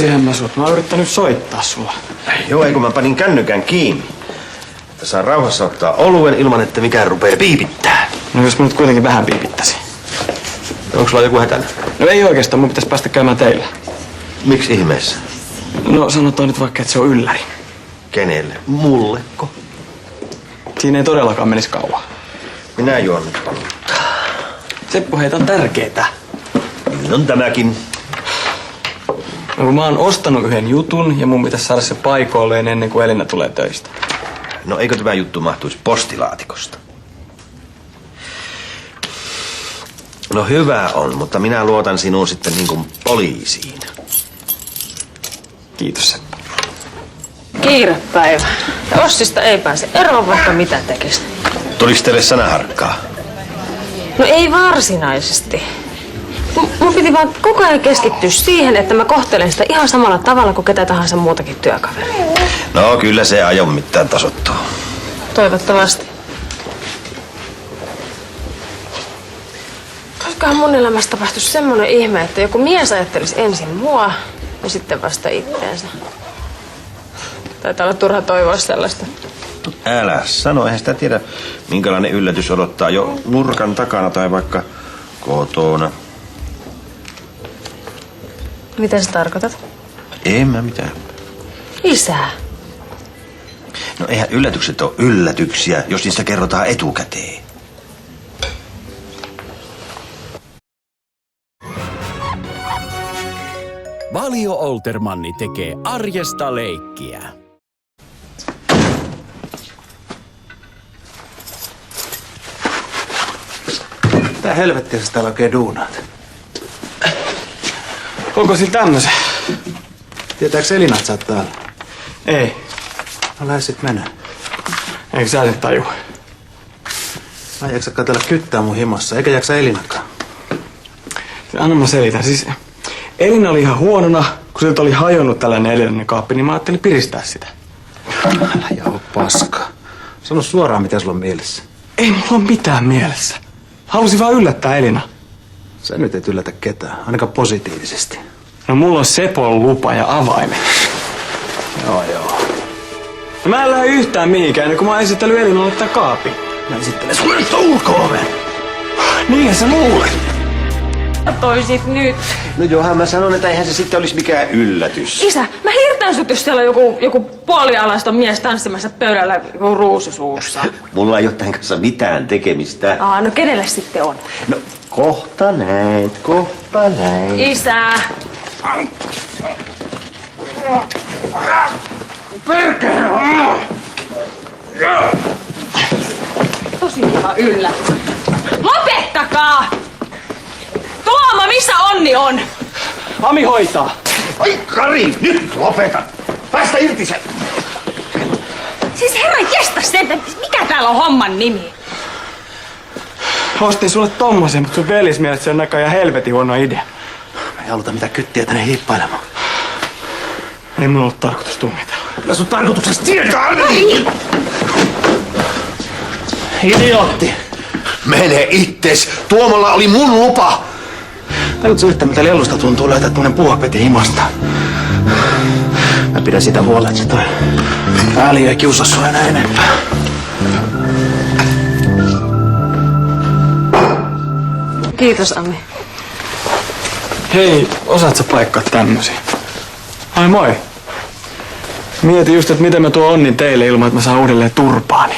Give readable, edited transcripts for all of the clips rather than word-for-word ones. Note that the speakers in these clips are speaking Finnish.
Viittihän mä sut. Mä oon yrittänyt soittaa sulla. Joo, ei kun mä panin kännykän kiinni. Että saa rauhassa ottaa oluen ilman, että mikään rupee piipittää. No jos mä nyt kuitenkin vähän piipittäisin. Onko sulla joku hätänä? No ei oikeastaan, mun pitäisi päästä käymään teillä. Miksi ihmeessä? No sanotaan nyt vaikka, että se on ylläri. Kenelle? Mulleko? Siinä ei todellakaan menisi kauan. Minä juon nyt paljon. Seppo, heitä on tärkeetä. Niin on tämäkin. No kun mä oon ostanut yhden jutun ja mun pitäisi saada se paikoilleen ennen kuin Elina tulee töistä. No eikö tämä juttu mahtuisi postilaatikosta? No hyvä on, mutta minä luotan sinuun sitten niin kuin poliisiin. Kiitos, Seppo. Kiirepäivä. Ja Ossista ei pääse eroon, vaikka mitä tekisi. Tuliko teille sanaharkkaa? No ei varsinaisesti. Mun piti vaan koko ajan keskittyä siihen, että mä kohtelen sitä ihan samalla tavalla kuin ketä tahansa muutakin työkaveria. No kyllä se ajon mittaan tasoittuu. Toivottavasti. Koskahan mun elämässä tapahtuisi semmoinen ihme, että joku mies ajattelisi ensin mua ja sitten vasta itteensä. Taitaa olla turha toivoa sellaista. Älä sano, eihän sitä tiedä, minkälainen yllätys odottaa jo nurkan takana tai vaikka kotona. Mitä sä tarkoitat? En mä mitään. Isää. No eihän yllätykset ole yllätyksiä, jos niistä kerrotaan etukäteen. Valio Outermanni tekee arjesta leikkiä. Mitä helvettiä sä täällä oikein duunaat? Onko sillä tämmösen? Tietääks Elina, että sä oot täällä? Ei. No lähde sit mennä. Eikö sä nyt tajua? Mä en jaksa katsella kyttää mun himossa, eikä jaksa Elinakaan. Anna mä selitän. Siis Elina oli ihan huonona, kun siltä oli hajonnut tällainen edellinen kaappi, niin mä ajattelin piristää sitä. Älä jauho paskaa. Sano suoraan, mitä sulla on mielessä. Ei mulla ole mitään mielessä. Halusin vaan yllättää Elina. Sä nyt et yllätä ketään, ainakaan positiivisesti. No mulla on Sepon lupa ja avaimet. Joo. No mä en lähde yhtään mihinkään, ennen kuin mä oon esitellyt Elinalle tää kaapi. Mä esittelen sulle nyt ulko-oven. Niinhän sä luulet. Toisit nyt. No johan mä sanon, että eihän se sitten olisi mikään yllätys. Isä, mä hirtään sut, jos siellä on joku puolialaista mies tanssimassa pöydällä joku ruusu suussa. Mulla ei ole tämän kanssa mitään tekemistä. No kenelle sitten on? No kohta näet. Isä! Tosi hyvä yllätys. Lopettakaa! Tuomo, missä Onni on? Ami hoitaa. Ai Kari, nyt lopeta! Päästä irti sen! Siis herra jestas sen, mikä täällä on homman nimi? Ostin sulle tommosen, mutta sun velis mielestä se on näköjään helvetin huono idea. Me ei haluta mitään kyttiä tänne hiippailemaan. Ei mulla ollut tarkoitus tungita. Kyllä sun tarkoituksesta tietää! Idiootti! Mene itses! Tuomolla oli mun lupa! Tajutko yhtään, mitä lelusta tuntuu löytää tuonen puuhapeti himasta? Mä pidän sitä huolta, että se toi ääliö ei kiusaa sua enää enempää. Kiitos, Ami. Hei, osaat sä paikkaa tämmösiä? Ai moi. Mietin just, että miten mä tuon Onnin teille ilman, että mä saan uudelleen turpaani.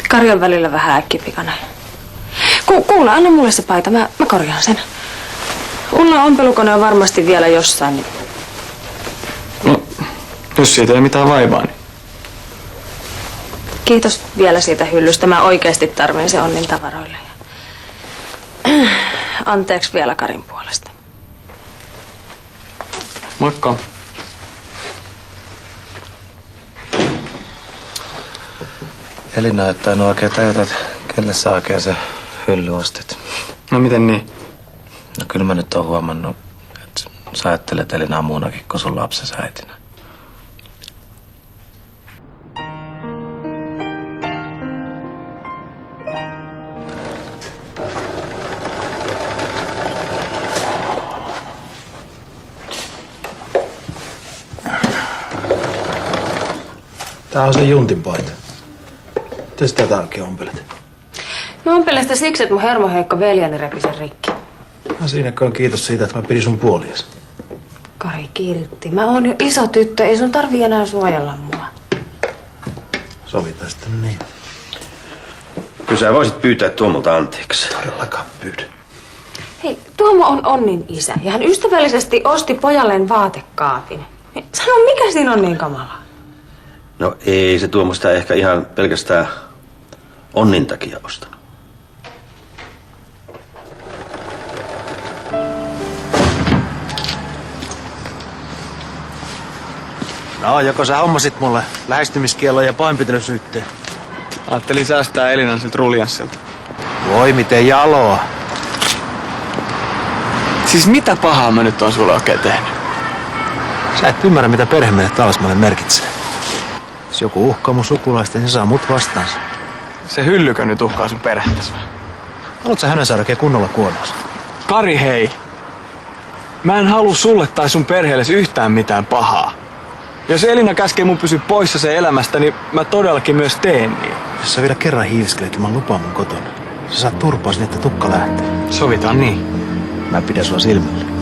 Kari on välillä vähän äkkipikainen. Kuule, anna mulle se paita, mä korjaan sen. Ulla ompelukone on varmasti vielä jossain. Niin... No, jos siitä ei mitään vaivaa, niin... Kiitos vielä siitä hyllystä. Mä oikeasti tarvitsen se Onnin tavaroille. Anteeksi vielä Karin puolesta. Moikka. Elina, että en oikein tajuta, että kelle sä oikein se hylly ostit. No miten niin? No kyllä mä nyt oon huomannut, että sä ajattelet Elinaa muunakin kuin sun lapsensa äitinä. Tää on se Juntin paita. Miten sitä tää oikein ompelet? Mä ompelen sitä siksi, että mun hermoheikko veljeni repi sen rikki. No siinäkö kiitos siitä, että mä pidin sun puolias. Kari kiltti. Mä oon jo iso tyttö, ei sun tarvii enää suojella mua. Sovitaan sitten niin. Kyllä sä voisit pyytää Tuomolta anteeksi. Todellakaan pyydä. Hei, Tuomo on Onnin isä ja hän ystävällisesti osti pojalleen vaatekaapin. Sano, mikä siinä on niin kamalaa? No ei se Tuomo sitä ehkä ihan pelkästään Onnin takia ostanut. No, joko sä hommasit mulle lähestymiskiellon ja painpitelysyytteen? Ajattelin säästää Elinan siltä ruljanssilta. Voi miten jaloa. Siis mitä pahaa mä nyt on sulle oikein tehnyt? Sä et ymmärrä, mitä perhe meille talismalle merkitsee. Jos joku uhkaa mun sukulaista, niin se saa mut vastaansa. Se hyllykö nyt uhkaa sun perhettäs vai? Haluatko sä hänen saada oikein kunnolla kuonossa? Kari, hei! Mä en halua sulle tai sun perheellesi yhtään mitään pahaa. Jos Elina käskee mun pysyä poissa sen elämästä, niin mä todellakin myös teen niin. Jos sä vielä kerran hiiviskeleekin, mä lupaan mun kotona. Sä saat turpaas niin, että tukka lähtee. Sovitaan niin. Mä pidän sua silmällä.